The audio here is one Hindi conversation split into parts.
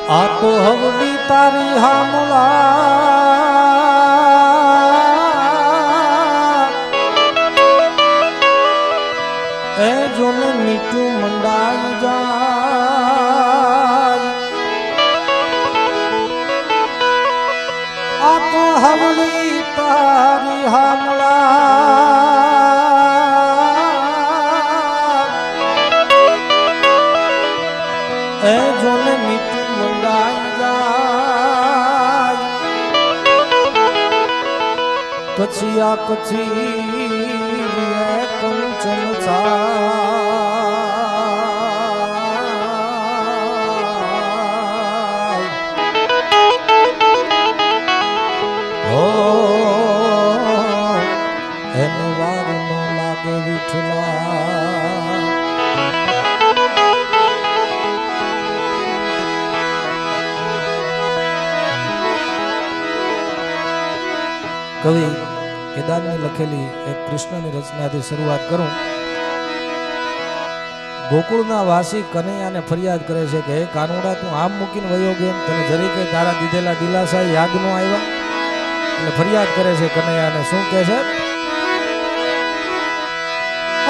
आ तो हवली तारी हामला ए जो ने मीठू मंडाई जाय आ तो हवली तारी हामला ए जो ने मीठू मंडाई जाय कछिया कछी कंचन हो एनो वार नो लागे विठला कवि केदार ने लखेली एक कृष्ण की रचना थी शुरुआत करूं। गोकुळना वासी कन्हैया ने फरियाद करे छे के हे कानुड़ा तू आम मूकीने वयो गयो तने जरी के तारा दीधेला दिलासा याद न आव्या એટલે फरियाद करे छे कन्हैया ने શું કહે છે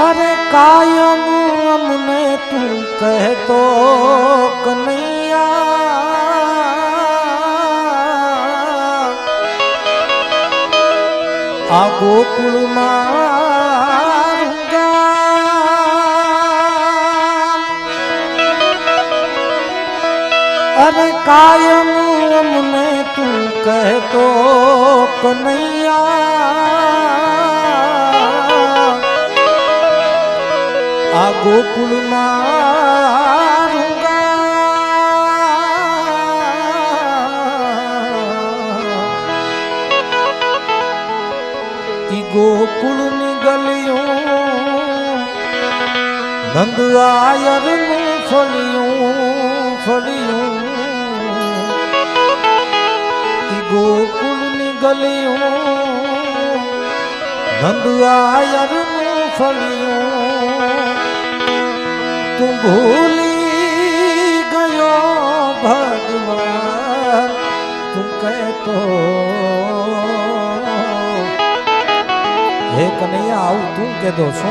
अरे कायम अमने तू कहतो कन्हैया आ गोकुल मारूंगा अरे कायम हमने तू कह तो कन्हैया आ गोकुल मारूंगा गोकुल गलियों नंद आयर फलियों फलियों गोकुल गलियों नंद आयर फलियों तू भूली गयो भगवान तू कह तो हे कन्हैया आऊ तू के दो छो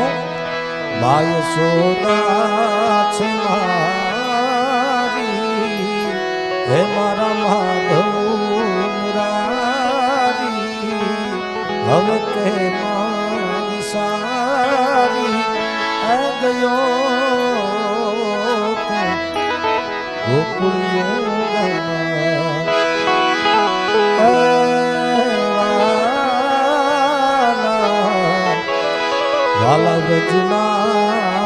माय सोदा छे मारी हे मारा माधव मुरारी हम के मारी सारी आ गयो तू गोकुलियों वाला व्रजना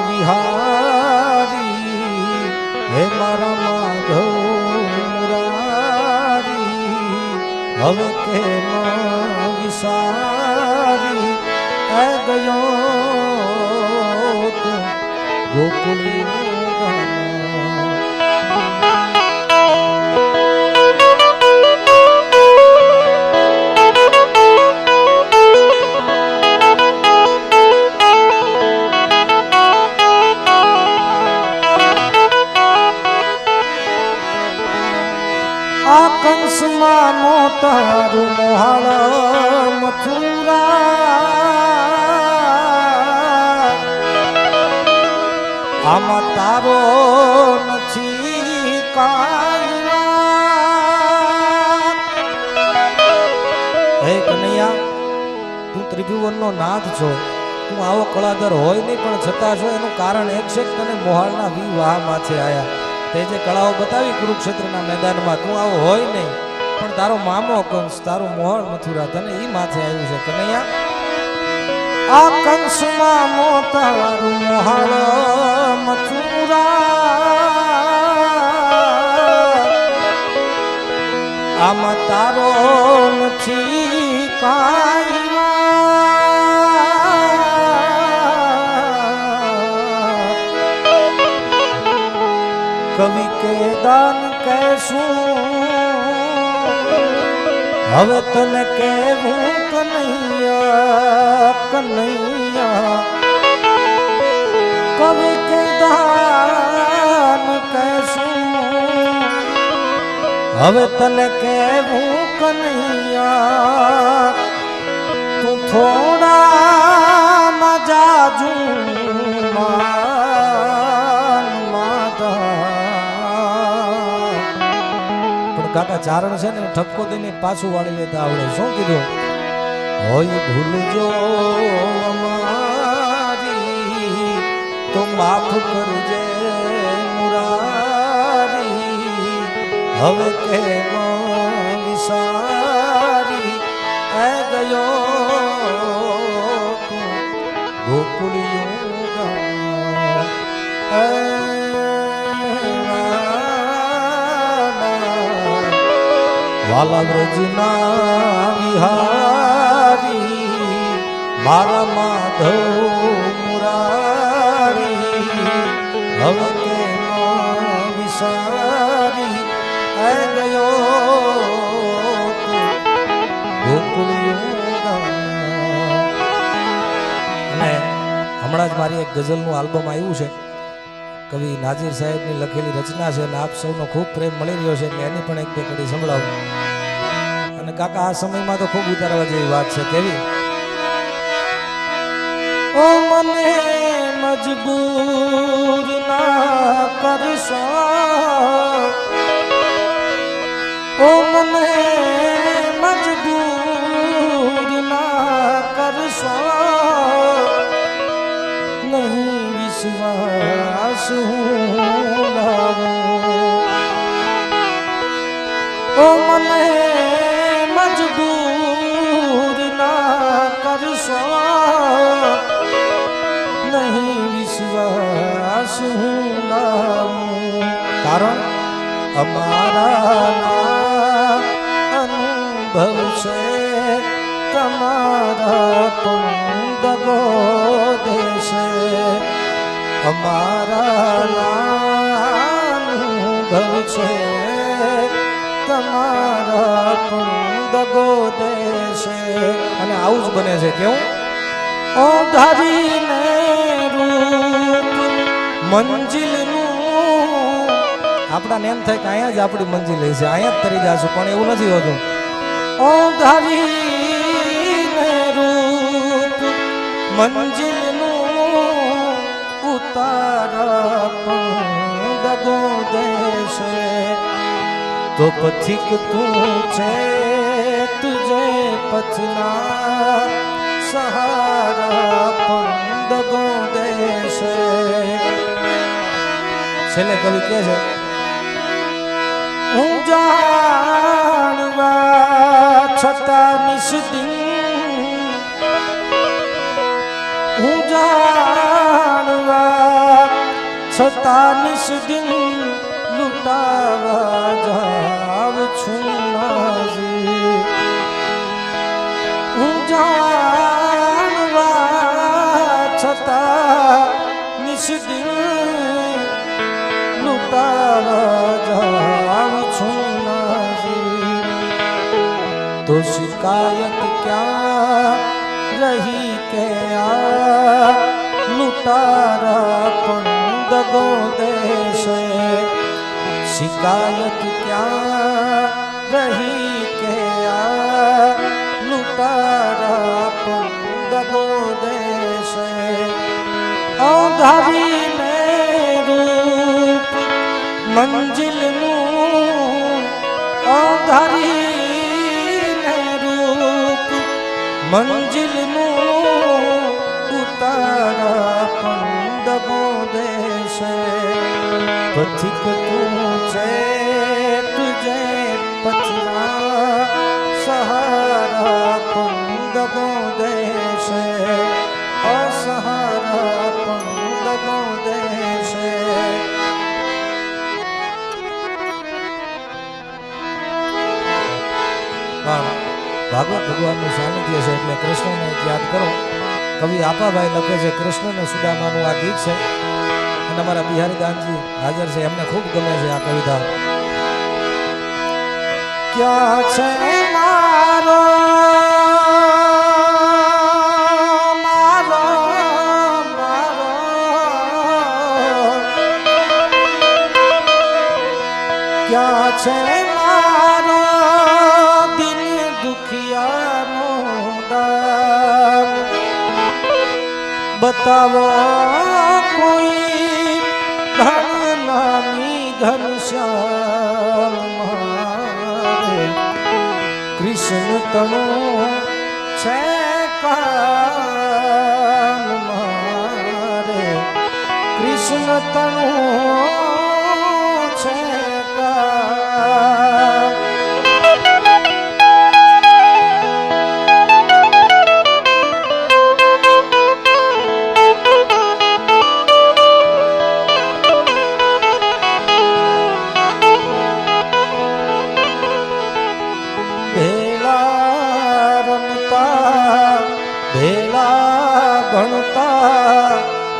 विहारी हे मारा माधव मुरारी हव के विसारी आ गयो तू गोकुलियों कंस मानो तारू मोहाल मथुरा आमा तारो नथी कायरा हे कन्हैया तू त्रिभुवन नो नाथ छो तू आवो कलाधर होय नहीं पण छता छो एनु कारण एक छे तने मोहालना विवाह माथे आया ते जे कलाओ बतावी कुरुक्षेत्रना मैदानमा तू आवो होय नहीं पण तारो मामो कंस तारो मोहळ मथुरा तने ई माथे आव्યું છે કનૈયા आ कंस मामो तारो मोहळ मथुरा आमा तारो नथी काई कवि के दान कैसू हवे तने कहूं कन्हैया कन्हैया कवि के दान कैसू હવે તને કેવું કનૈયા તું થોડા મજાજુ પણ કાકા ચારણ છે ને ઠપકો દઈને પાછું વાળી લેતા આવડે. શું કીધું? હોય ભૂલજો અમારી તો માફ કરજે મુરારી, હવે કેમ વિસારી એ ગયો તું ગોકુળિયું વાલા વ્રજના વિહારી મારા માધવ મુરારી, હવે કેમ વિસારી એ ગયો ગોકુળિયું. અને હમણાં જ મારી એક ગઝલનું આલ્બમ આવ્યું છે, કવિ નાઝીર સાહેબની લખેલી રચના છે અને આપ સૌનો ખૂબ પ્રેમ મળી રહ્યો છે એટલે એની પણ એક બે કડી સંભળાવું. અને કાકા આ સમયમાં તો ખૂબ ઉતારવા જેવી વાત છે. કેવી? ઓ મને મજબૂર ના કરશો, ઓ મને મજબૂર ના કરશો, નહીં વિશ્વાસ હું લાવું. ઓ મને મજબૂર ના કરશો, નહીં વિશ્વાસ હું લાવું. કારણ અમારા અનુભવ છે તમારા પણ દગો દેશે, અમારા અનુભવ છે તમારા પણ દગો દેશે. અને આવું જ બને છે. કેવું? ઓ ધારીને રૂપ મંજિલનું, આપણાને એમ થાય કે અહીંયા જ આપણી મંજિલ છે, અહીંયા જ તરી જશું, પણ એવું નથી હોતું. ઓ ધારીને રૂપ મંજિલનું ઉતારા પણ દગો દેશે, તો પથિક તું છે તુજે પથના સહારા પણ દગો દેશે. છેલ્લે કવિ કહે છે, હું જાણવા છતાં નિષ્દિન, હું જાણવા છતાં નિષ્દિન લૂંટાવા જાવ છું નાઝી. હું જાણવા છતાં નિષ્દિન લૂંટાવા જાવ છું નાઝી. તો શિકાયત ક્યાં રહી કે આ લૂંટારા પણ દગો દેશે, શિકાયત ક્યાં રહી કે આ લૂંટારા પણ દગો દેશે. ધારીને રૂપ મંજિલનું, ધારીને રૂપ મંજિલનું ઉતારા પણ દગો દેશે. પથિક તું છે તુજે પથના સહારા પણ દગો દેશે, અસહારા પણ દગો દેશે. ભાગવત ભગવાનનું સાનિધ્ય છે એટલે કૃષ્ણને યાદ કરો. કવિ આપાભાઈ લખે છે, કૃષ્ણ ને સુદામાનું આ ગીત છે અને અમારા બિહારી દાનજી હાજર છે, એમને ખૂબ ગમે છે આ કવિતા. ક્યાં છે મારો મારો મારો, ક્યાં છે મારો बतावो कोई धन नामी घनश्याम मारे कृष्ण तनु छे कान मारे कृष्ण तनु छे कान। भणता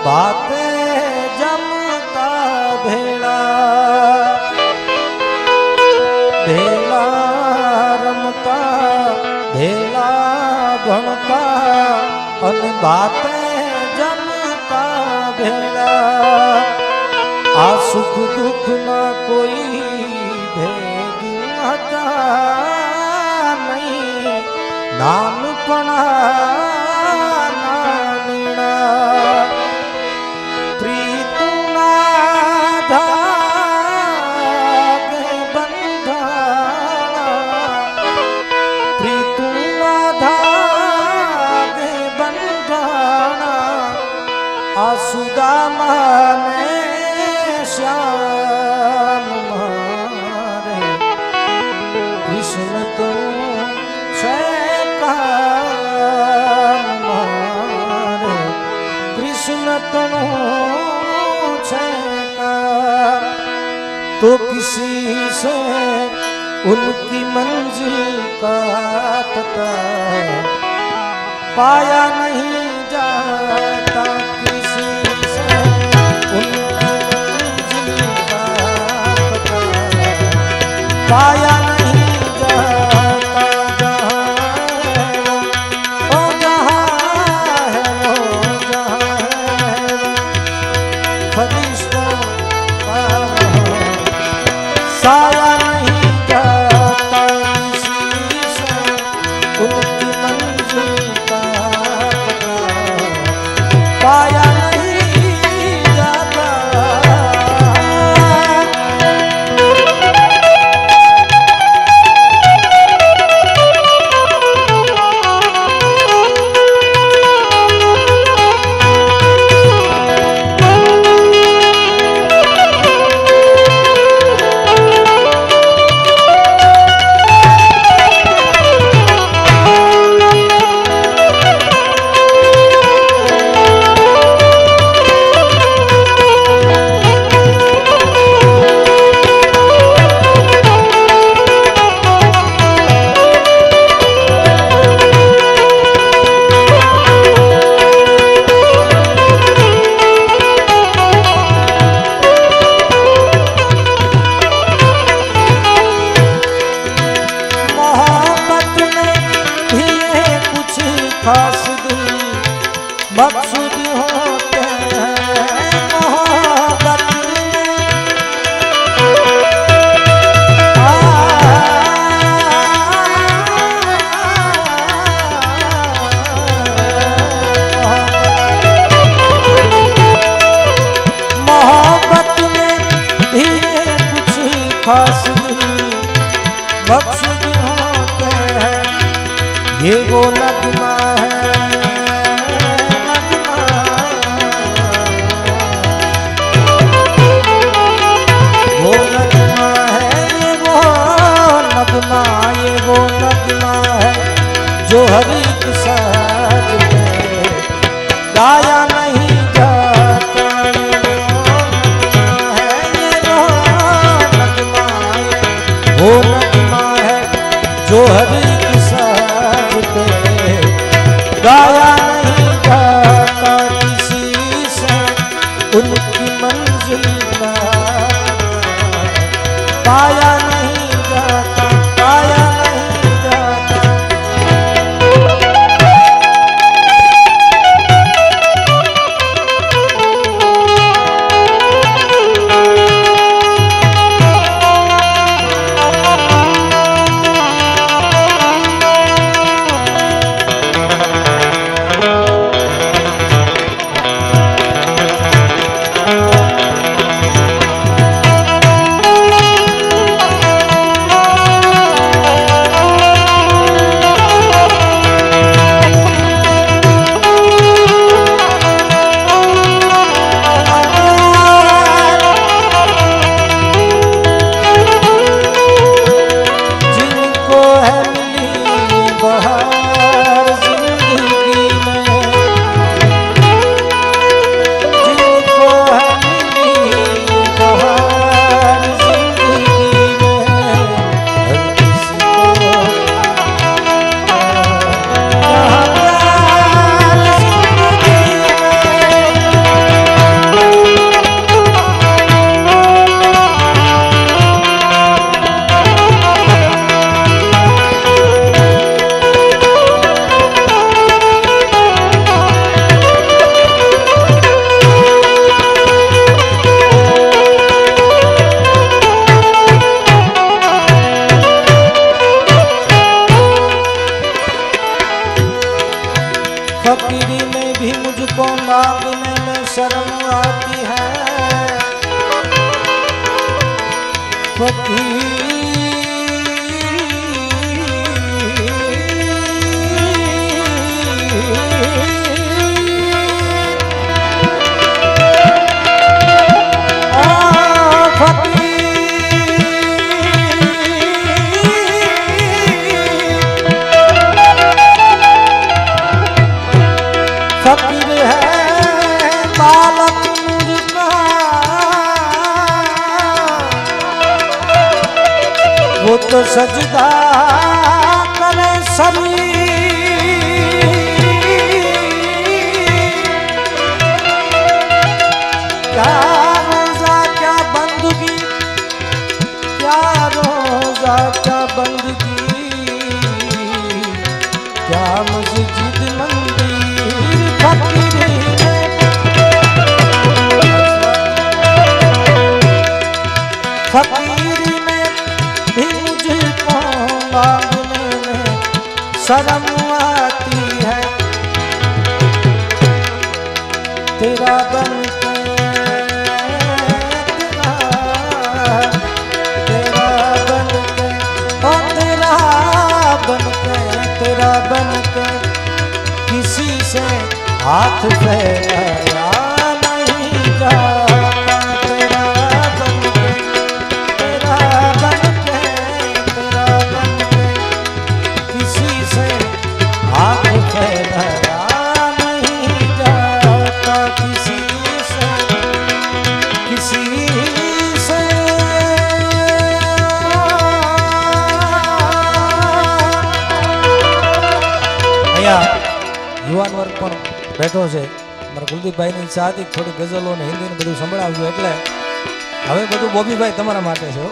बातें जमता भेला भेला रमता भेला भणता अन बातें जमता भेला। आ सुख दुख ना कोई भेद हता नहीं नानपणा सुदामा ने श्याम मारे कृष्ण तो कान मारे कृष्ण तनु कान। तो किसी से उनकी मंजिल का पता पाया नहीं जाता पाया नहीं जाता जहाँ है वो जहाँ है फरिश्तों का साया नहीं जाता किसी से उनकी मंजिल का पता पाया मकसूद होते हैं मोहब्बत मोहब्बत में भी कुछ खास मकसूद होते हैं। ये वो नगमा है ये वो नगमा है जो हर एक साज में गाया नहीं जाता। ये वो नगमा है वो नगमा है जो हर एक साज पे गाया नहीं जाता किसी से उनकी मंजिल का पाया नहीं जाता पाया नहीं जाता। फकीर है बालक मुझका, वो तो सजदा करे सभी। क्या रोजा क्या बंदगी, क्या रोजा क्या बंदगी, क्या मस्जिद मंदिर फकीरी में, फकीरी में भी मुझको मांगने में शर्म आती है। तेरा बन के तेरा बन के ओ तेरा बन के तेरा बन के किसी से हाथ फैलाया नहीं जाता। तेरा बन के तेरा बन के तेरा बन के किसी से हाथ फैलाया नहीं जाता। किसी से किसी से યુવાન વર્ગ પણ બેઠો છે. મારા કુલદીપભાઈની ઈચ્છા હતી થોડી ગઝલો ને હિન્દી ને બધું સંભળાવજો, એટલે હવે બધું બોબીભાઈ તમારા માટે છે.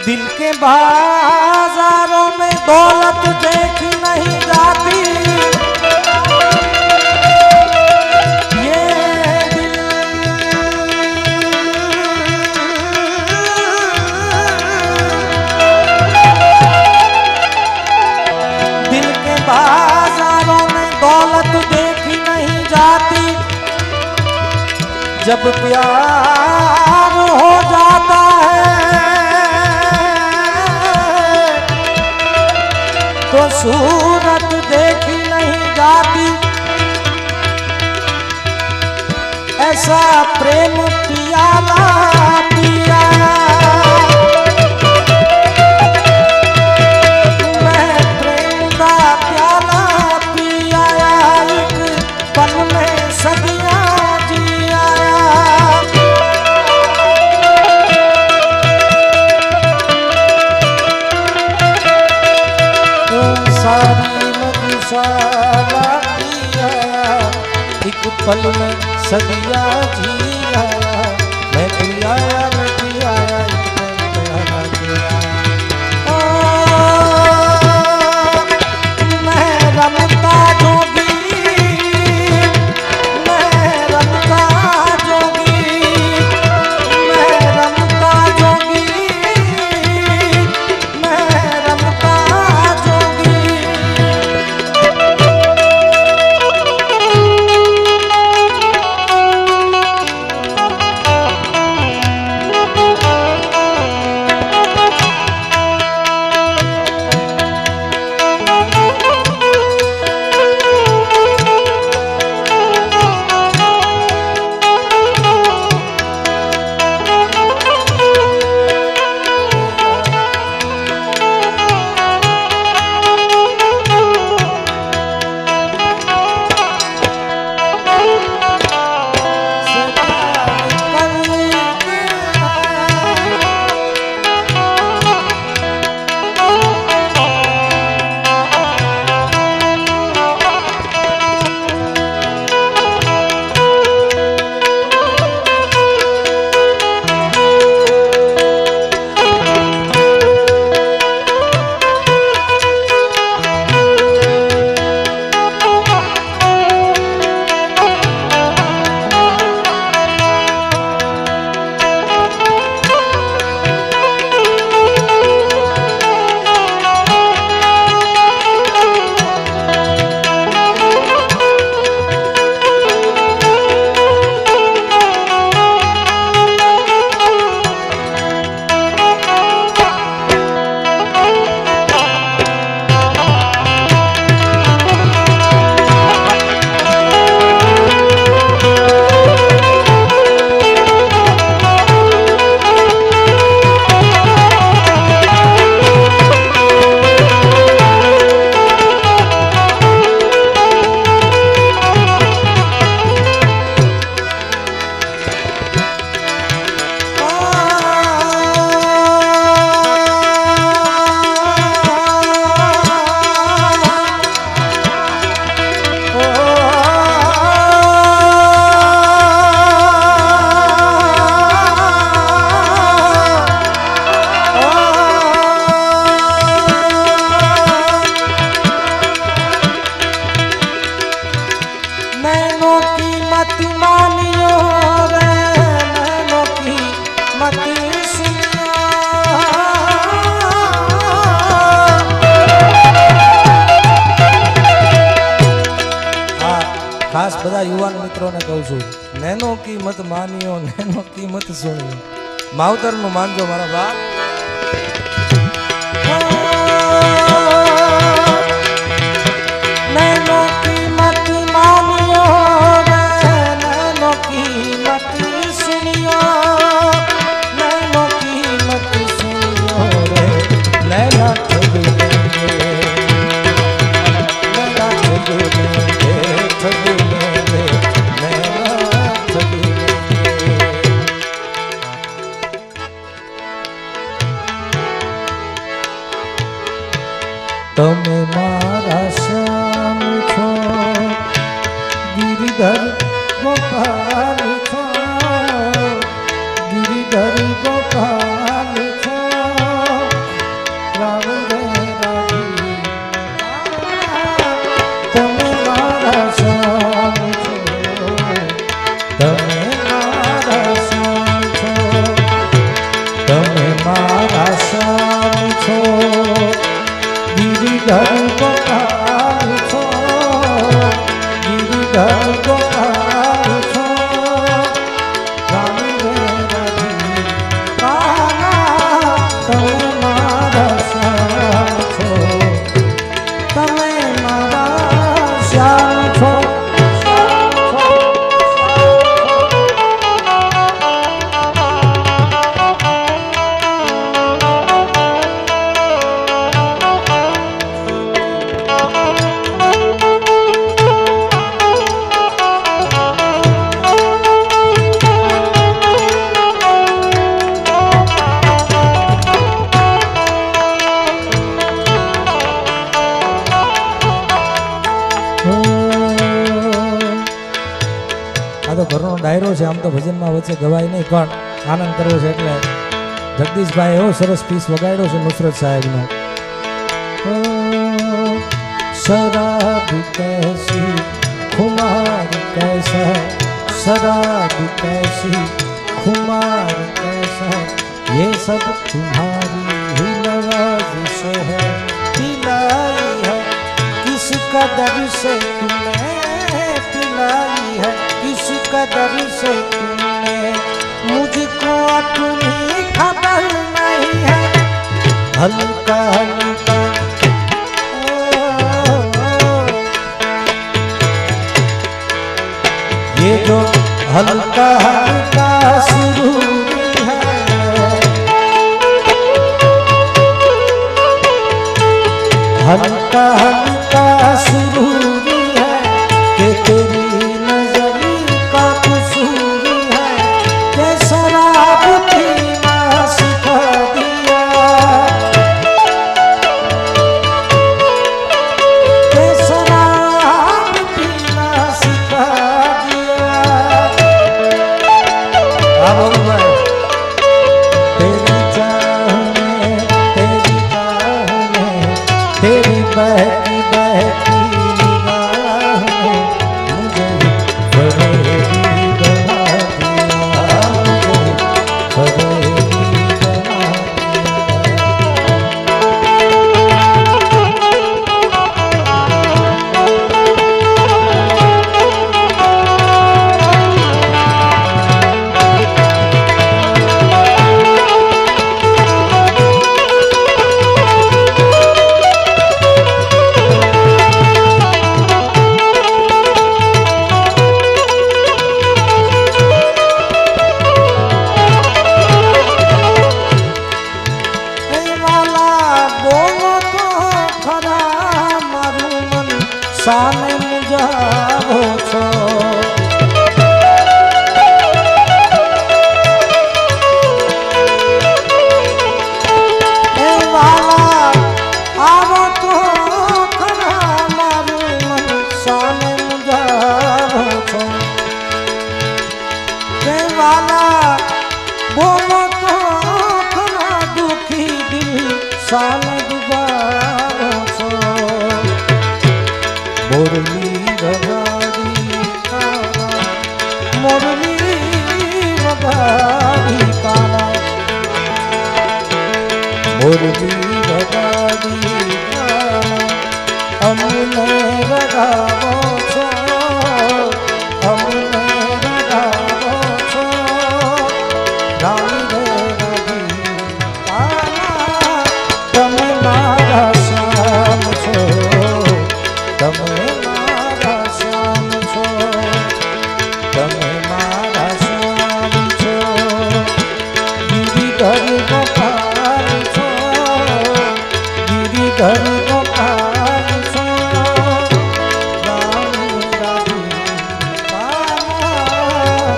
દિલ કે બાજારોं में दौलत देखी नहीं जाती, ये दिल दिल के बाजारों में दौलत देखी नहीं जाती। जब प्यार हो जाता है तो सूरत देखी नहीं जाती। ऐसा प्रेम पियाला पिया, मैं प्रेम का प्याला पिया, एक पल में सदियां जी आया। सारी मधुशाला पिया, एक पल में सदियां जी आया। मैं पिया मैं पिया मैं रमता जोगी, मैं रमता जोगी, मैं रमता जोगी, मैं रमता जोगी। મારા યુવાન મિત્રોને કહું છું, નેનો કિંમત માન્યો, નેનો કિંમત સુણ્યો. માવતરનું માનજો મારા બાપ. નેનો કિંમત માન્યો, નેનો કિંમત સુણ્યો, નેનો કિંમત સુણ્યો રે લેલા ઠગી લેંગે, લેલા ઠગી લેંગે, ઠગી લેંગે, લેલા ઠગી લેંગે. તમે મારા શ્યામ છો, ગિરિધર ગોપાલ છો, ગિરિધર ગોપાલ છો, રામ રે રાધી. તમે મારા શ્યામ છો, તમે મારા શ્યામ છો, તમે મારા શ્યામ છો, ગિરિધર ગોપાલ છો, ગિરિધર ગોપાલ છો, રામ રે રાધી. તમે મારા શ્યામ છો, તમે મારા શ્યામ છો. આ તો ઘરનો ડાયરો છે, આમ તો ભજનમાં વચ્ચે ગવાય નહીં, પણ આનંદ કરવો છે એટલે જગદીશભાઈ એવો સરસ પીસ વગાડ્યો છે નુસરત સાહેબનો. શરાબ કૈસી ખુમાર કૈસા, શરાબ કૈસી ખુમાર કૈસા, ये सब तुम्हारी ही नवाजिश है, पिलाई है किस कदर से तुमने पिलाई है, किस कदर से तुमने मुझको अपनी खबर नहीं है. हल्का हल्का ये जो हल्का हल्का सुरूरी है, हल्का हल्का सुरूरी है कि तेरी नजर का कसूर है, कि शराब पीना सिखा दिया, कि शराब पीना सिखा दिया. हाँ बोलो भाई. तेरी चाह में, तेरी चाह में, तेरी बहती बहती निगाह में मुझे फरेबी बना दिया, मुझे फरेबी बना સાને મુજાવો છો. એ વાલા આવો તો ખરા મારું મન સાને મુજાવો છો. એ વાલા બોલો તો ખરા દુખી દિલ સાને ડુબાવો છો. मुरली वगाड़ी काला, मुरली वगाड़ी काला, मुरली वगाड़ी काला, અમને વગાવો છો गिरिधर गोपाल छो गिरिधर गोपाल छो रानी राधिका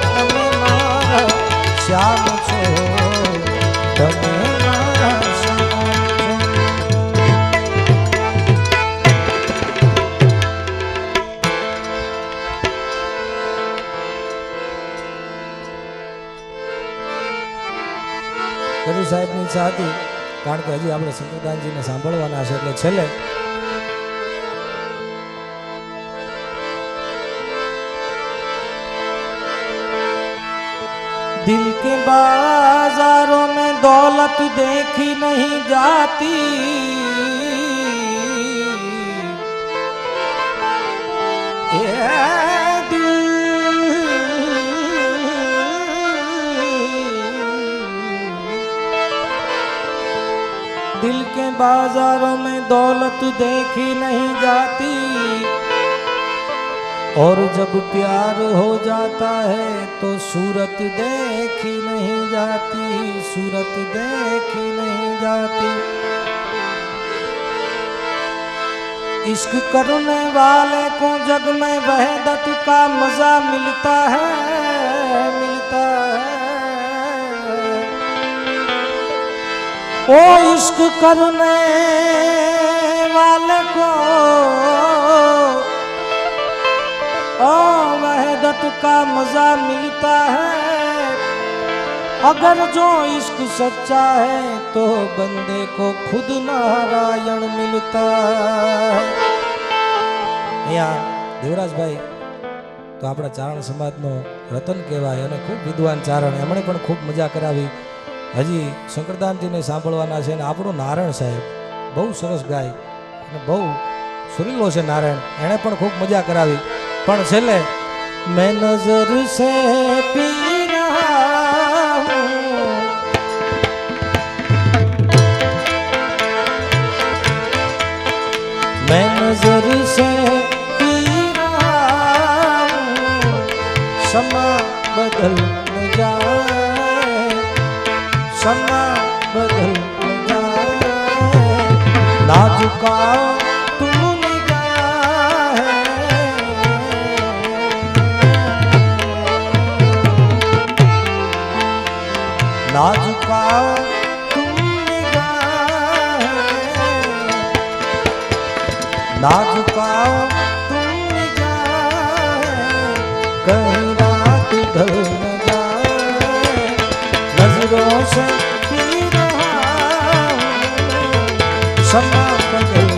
તમે મારા શ્યામ છો તમે મારા શ્યામ ગરુ સાહેબની ઈચ્છા હતી કારણ કે હજી આપણે શંકરદાનજીને સાંભળવાના છે એટલે છેલ્લે दिल के बाजारों में दौलत देखी नहीं जाती दिल के बाजारों में दौलत देखी नहीं जाती और जब प्यार हो जाता है तो सूरत देखी नहीं जाती सूरत देखी नहीं जाती इश्क करने वाले को जग में वहदत का मजा मिलता है ओ इश्क करने वाले को वहदत का मजा मिलता है अगर जो इश्क सच्चा है तो बंदे को खुद नारायण मिलता है यहाँ देवराज भाई तो अपना चारण समाज नो रतन कहवाय अने खूब विद्वान चारण एमणे पण खूब मजा करावी हजी शंकरदान जी ने सांभळवाना छे ने आपणो नारायण साहेब बहु सरस गाय अने बहु सुरीलो छे नारायण एणे पण खूब मजा करावी पण छेल्ले मैं नजर से पी रहा हूँ मैं नजर से पी रहा हूँ समा बदल न जाए समा बदल न जाए नाजुका नाजुका तुम निगाह नाजुका तुम निगाह कहीं रात ढल न जाए नजरों से पी रहा हूँ समा बदल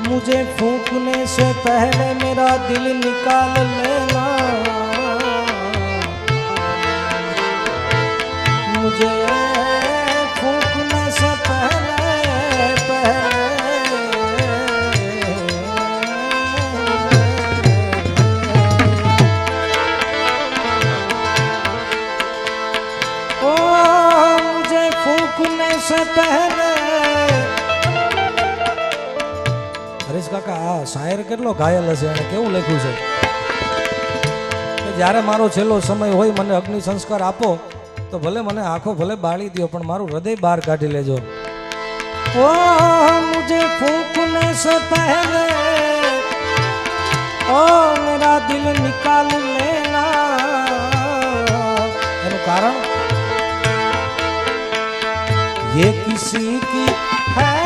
मुझे फूंकने से पहले मेरा दिल निकाल लेना मुझे फूंकने से पहले ओ मुझे फूंकने से पहले हरीश काका आ शायर केटलो घायल हशे अने केवुं लख्युं छे के ज्यारे मारो छेल्लो समय होय मने अग्नि संस्कार आपो तो भले मने आंखों भले बाળી दियो पण मारू हृदय बहार काढी लेजो ओ मुझे फूंकने से पहले ओ मेरा दिल निकाल लेना एनु कारण ये किसी की है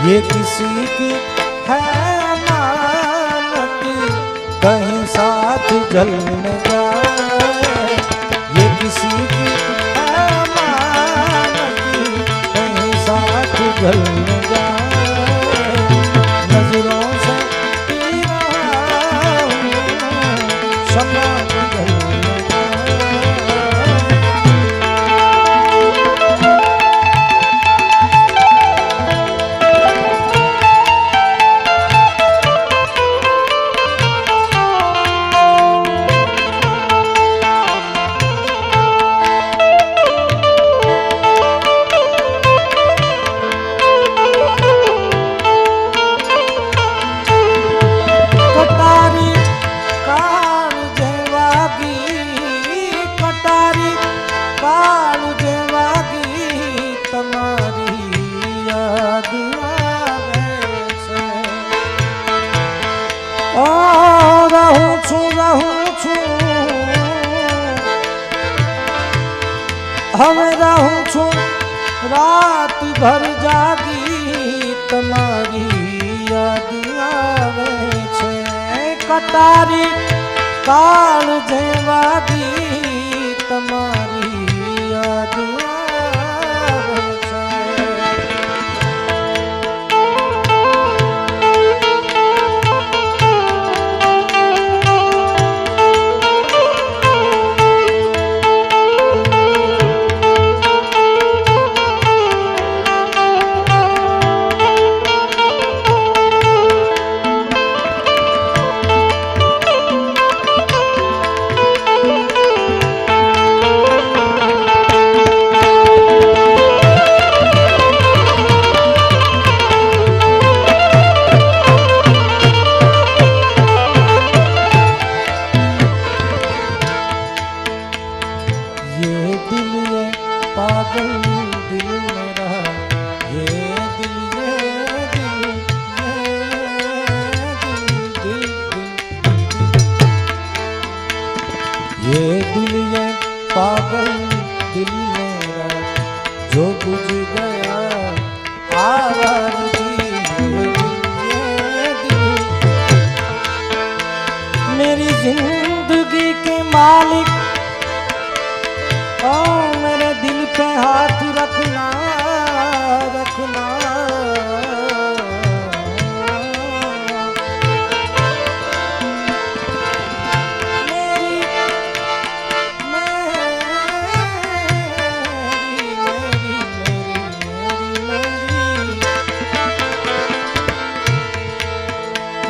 ये किसी की है अमानत कहीं साथ जल न जाए बदल न जाए, नजरों से पी रहा हूँ, शम्मा बदल न जाए। હવે રહું છું રાત ભર જાગી, તમારી યાદ આવે છે, કટારી કાળ જેવા ગીત, તમારી યાદ આવે છે। ये दिल ये पागल दिल मेरा जो बुझ गया आवाज़ी, ये दिल मेरी जिंदगी के मालिक, ओ मेरे दिल पे हाथ रखना रखना,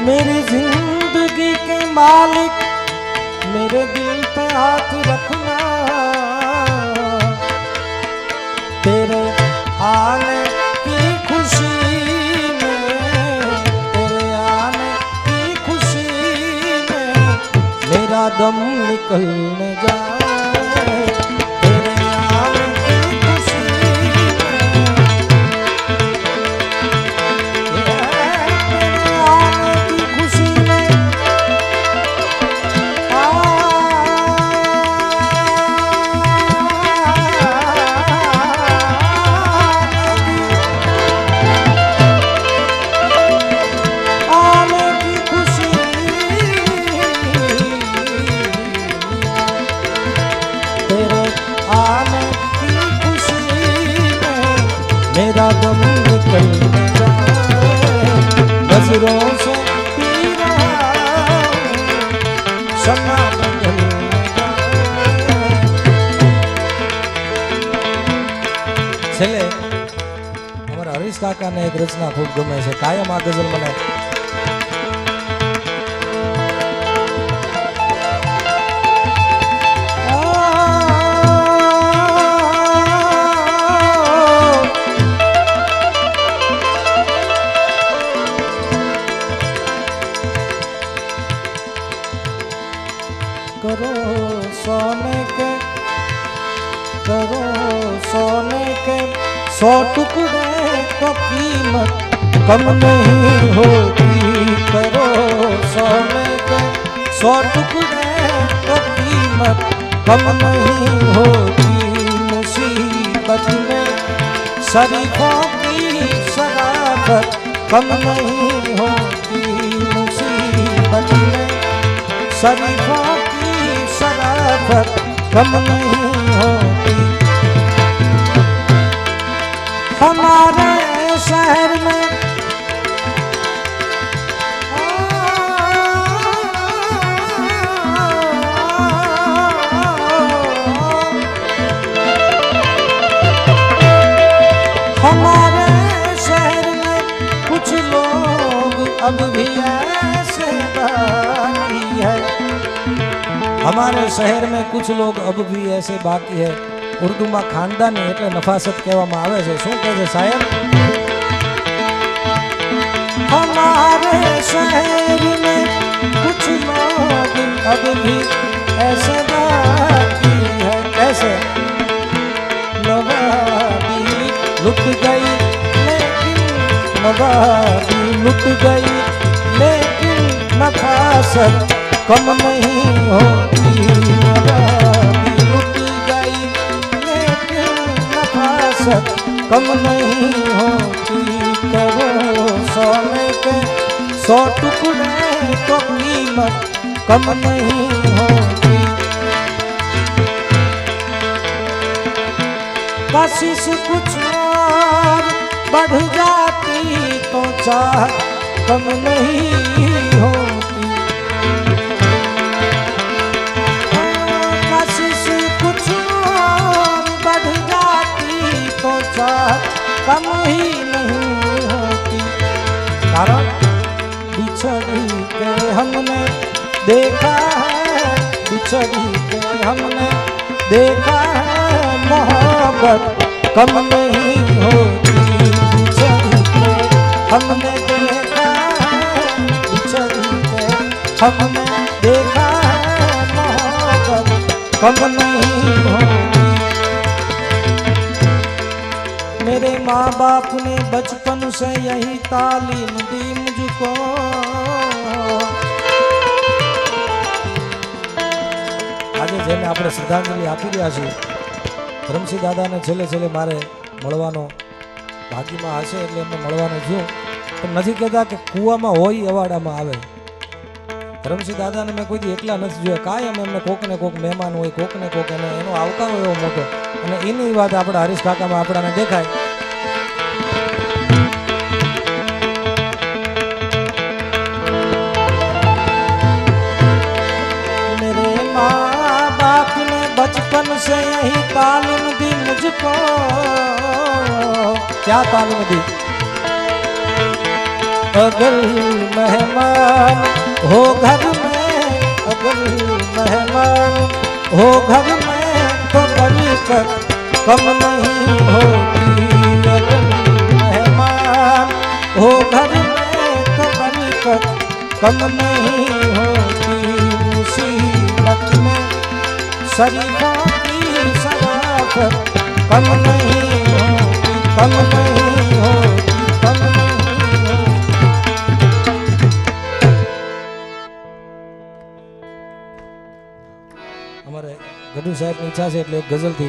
मेरी जिंदगी के मालिक, मेरे दिल पे हाथ रखना, तेरे आने की खुशी में, तेरे आने की खुशी में मेरा दम निकल न जाए, तेरे आने की खुशी मेरा दम निकल जाए, नजरों से पी रहा हूँ, शम्मा बदल जाए। છેલ્લે અમારા હરીશ કાકાને એક રચના ખૂબ ગમે છે, કાયમ આ ગઝલ મને करो सोने के 100 टुकड़े तो कीमत कम नहीं होती, करो सोने के 100 टुकड़े तो कीमत कम नहीं होती, मुसीबत में शरीफों की शराफत कम नहीं होती, मुसीबत में शरीफों शराफत कम नहीं होती, हमारे शहर में हमारे शहर में कुछ लोग अब भी ऐसे बाकी है। हमारे शहर में कुछ लोग अब भी ऐसे बाकी है। उर्दू में खानदानी એટલે નફાસત કહેવામાં આવે છે। શું કહે છે શાયર? हमारे शहर में कुछ लोग अब भी ऐसे बाकी है। कैसे? नवाबी लुट गई लेकिन नवाबी लुट गई लेकिन नफासत कम नहीं होती। नवाबी लुट गई लेकिन नफासत कम नहीं होती। करो सोने के 100 टुकड़े तो कीमत कम नहीं होती। कशिश कुछ और बढ़ जाती तो चाह कम नहीं होती। कशिश कुछ और बढ़ जाती तो चाह कम ही नहीं होती। कारण बिछड़ी के हमने देखा है, बिछड़ी के हमने देखा है मोहब्बत कम नहीं होती। बिछड़ी के हमने देखा है, बिछड़ी के हमने देखा है मोहब्बत कम नहीं होती। मेरे माँ बाप ने बचपन से यही तालीम दी मुझको। આજે જેને આપણે શ્રદ્ધાંજલિ આપી રહ્યા છીએ ધરમસિંહ દાદાને છેલ્લે છેલ્લે મારે મળવાનો ભાગ્યમાં હશે એટલે એમને મળવાનું થયું, પણ નથી કહેતા કે કૂવામાં હોય અવાડામાં આવે। ધરમસિંહ દાદાને મેં કોઈ દી એકલા નથી જોયા, કાયમ એમને કોકને કોક મહેમાન હોય, કોકને કોક એનો આવકારો એવો મોટો, અને એની વાત આપણા હરીશ કાકામાં આપણાને દેખાય। बचपन से यही तालीम दी मुझको। क्या तालीम दी? अगर मेहमान हो घर में, अगर मेहमान हो घर में तो बरकत कम नहीं होती। अगर मेहमान हो घर में तो बरकत कम नहीं होती। मुसीबत में शरीफों की शराफत कम नहीं होती, कम नहीं होती, कम नहीं होती। हमारे गड्डू साहब की इच्छा से એટલે એક ગઝલ થી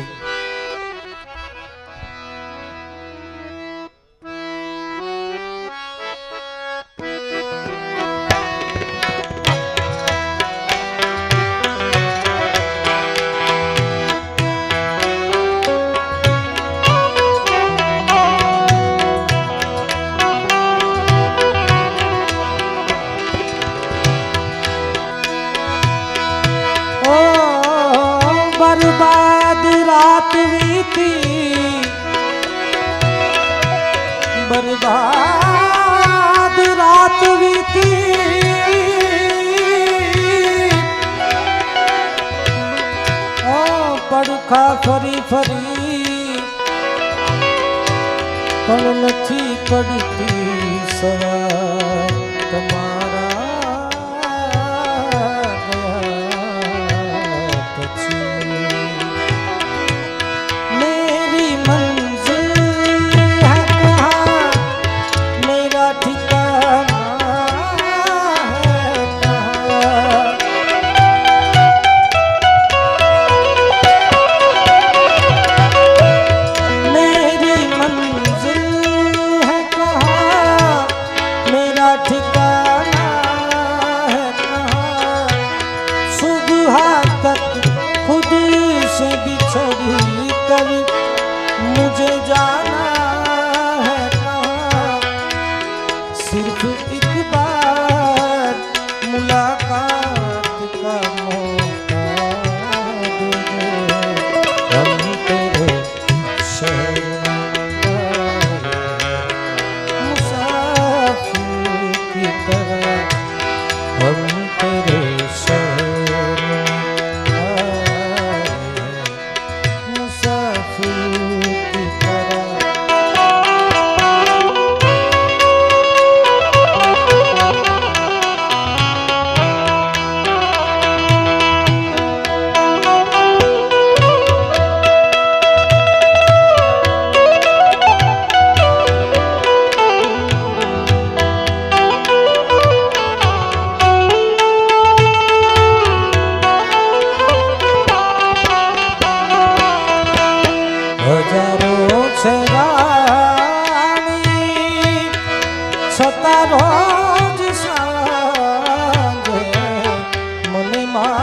बर्बाद रात बीती, बर्बाद रात बीती, ओ પડખા ફરી ફરી પણ નથી પડતી સવાર તમારા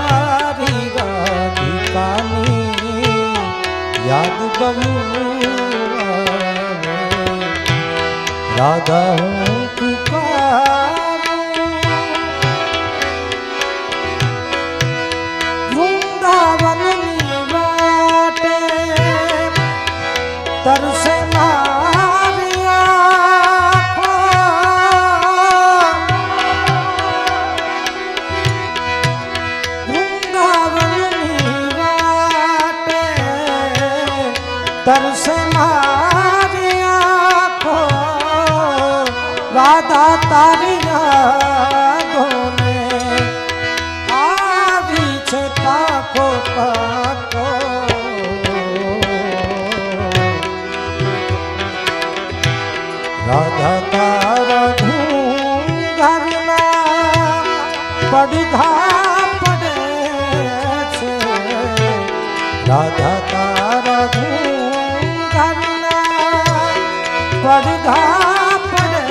मारी राधिकानी याद बहु आवे। राधा हूँ पुकारूं वृंदावन वाटे तरसे मारी आँखों। वृंदावन वाटे तरसे मारी आँखों। राधा तारी यादों ने आवी छे पाको पाको। राधा तारा घूंघरना પડઘા પડે છે। રાધા તારા ઘૂંઘરના પડઘા પડે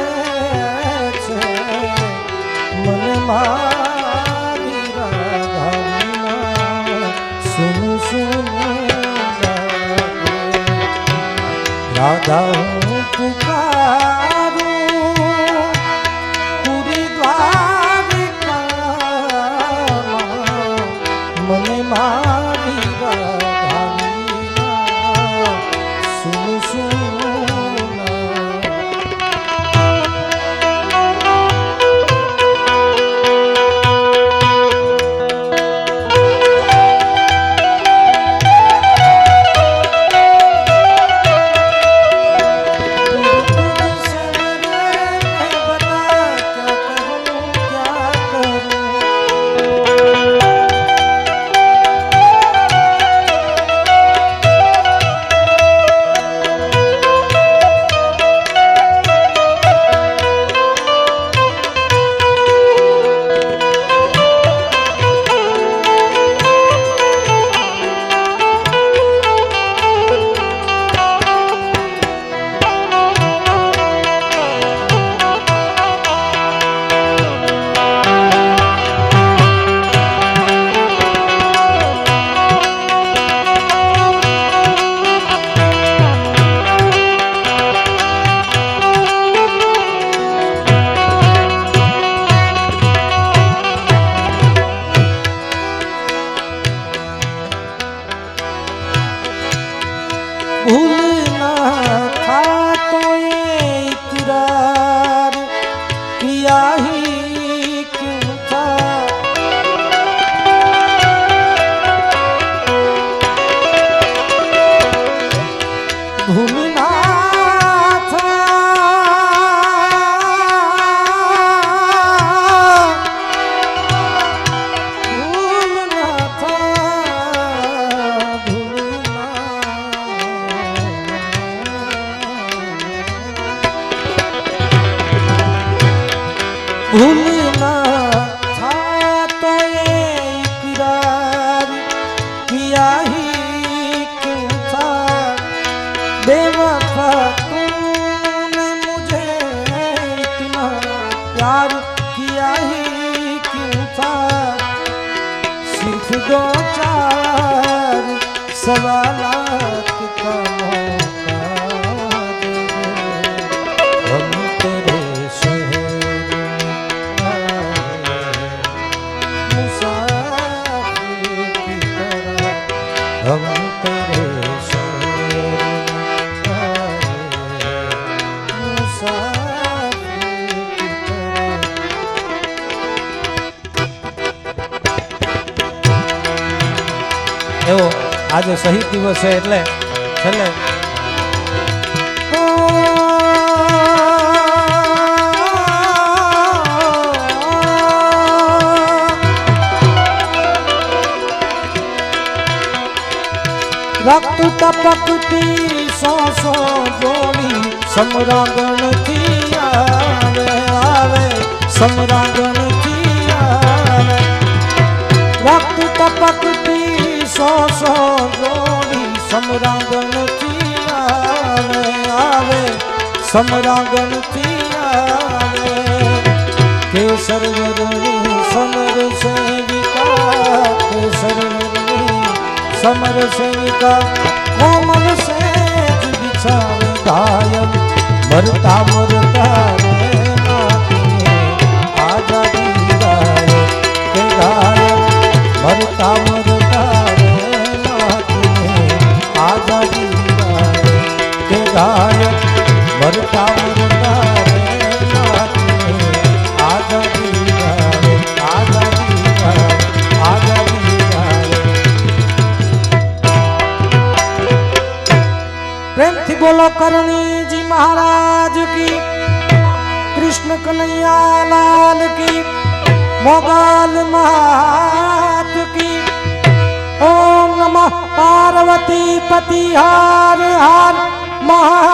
છે। મને મારી રાધા વિના સુનું સુનું લાગે। રાધા હું પુકારું પૂરી દ્વારિકામાં। મને મારી રાધા વિના સુનું સુનું લાગે। भूल ना था तो इकरार किया ही क्यों था। भूल ना था भूल ना था भूलना था तो ये इकरार किया ही क्यों था। बेवफा तूने मुझे इतना प्यार किया ही क्यों था। सिर्फ दो चार सवालात का मौका दे दे। हम तेरे हम तेरे शहर मुसाफिर की तरह। एवो आज शहीद दिवस है એટલે છેલ્લે रक्त टपकती सौ जोड़ी समरांगण की आवे आवे समरांगण की आवे। रक्त टपकती सौ जोड़ी समरांगण की आवे आवे समरांगण की आवे। केसर वरणी समर सेविका समर सेविका कोमल से बिछावे घायल मरता मरता रे नाथने आजादी गाए के घायल मरता मरता रे नाथने आजादी गाए के घायल मरता मरता रे नाथने आजादी गाए आजादी गाए आजादी गाए। प्रेम थी बोलो करणी जी महाराज की कृष्ण कन्हैया लाल की मोगल मात की। ओम नमः पार्वती पति हर हर महा